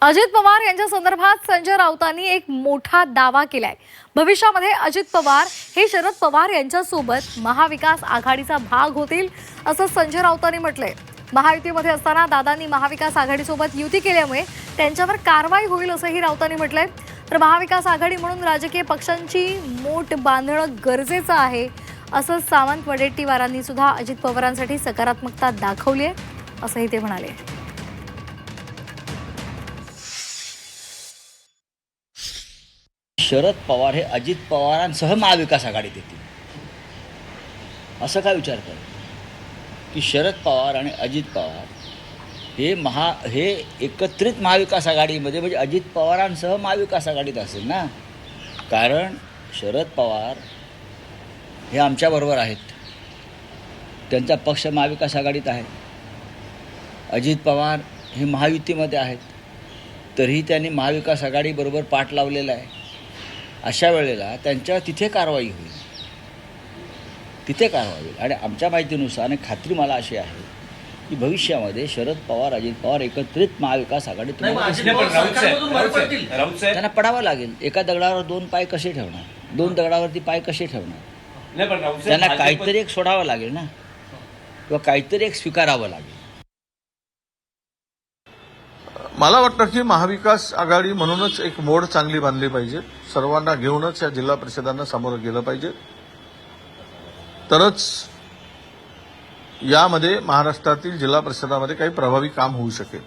अजित पवार यांच्या संदर्भात संजय राऊतांनी एक मोठा दावा केलाय। भविष्यामध्ये अजित पवार हे शरद पवार यांच्यासोबत महाविकास आघाडीचा भाग होतील असं संजय राऊतांनी म्हटलंय। महायुतीमध्ये असताना दादांनी महाविकास आघाडीसोबत युती केल्यामुळे त्यांच्यावर कारवाई होईल असंही राऊतांनी म्हटलंय। तर महाविकास आघाडी म्हणून राजकीय पक्षांची मोठ बांधणं गरजेचं आहे असं सावंत वडेट्टीवारांनी सुद्धा अजित पवारांसाठी सकारात्मकता दाखवली आहे असंही ते म्हणाले। शरद पवार हे अजित पवारांसह महाविकास आघाडीत येतील असं काय विचार कर की शरद पवार आणि अजित पवार हे एकत्रित महाविकास आघाडीमध्ये म्हणजे अजित पवारांसह महाविकास आघाडीत असेल ना। कारण शरद पवार हे आमच्याबरोबर आहेत, त्यांचा पक्ष महाविकास आघाडीत आहे। अजित पवार हे महायुतीमध्ये आहेत, तरीही त्यांनी महाविकास आघाडीबरोबर पाठ लावलेला आहे। अशा वेळेला त्यांच्यावर तिथे कारवाई होईल आणि आमच्या माहितीनुसार आणि खात्री मला अशी आहे की भविष्यामध्ये शरद पवार अजित पवार एकत्रित महाविकास आघाडीत त्यांना पडावं लागेल। एका दगडावर दोन पाय कसे ठेवणार, दोन दगडावरती पाय कसे ठेवणार? त्यांना काहीतरी एक सोडावं लागेल ना, किंवा काहीतरी एक स्वीकारावं लागेल। मला वाटतं की महाविकास आघाडी म्हणूनच एक मोड चांगली बांधली पाहिजे। सर्वांना घेऊनच या जिल्हा परिषदांना सामोरं गेलं पाहिजे, तरच यामध्ये महाराष्ट्रातील जिल्हा परिषदामध्ये काही प्रभावी काम होऊ शकेल।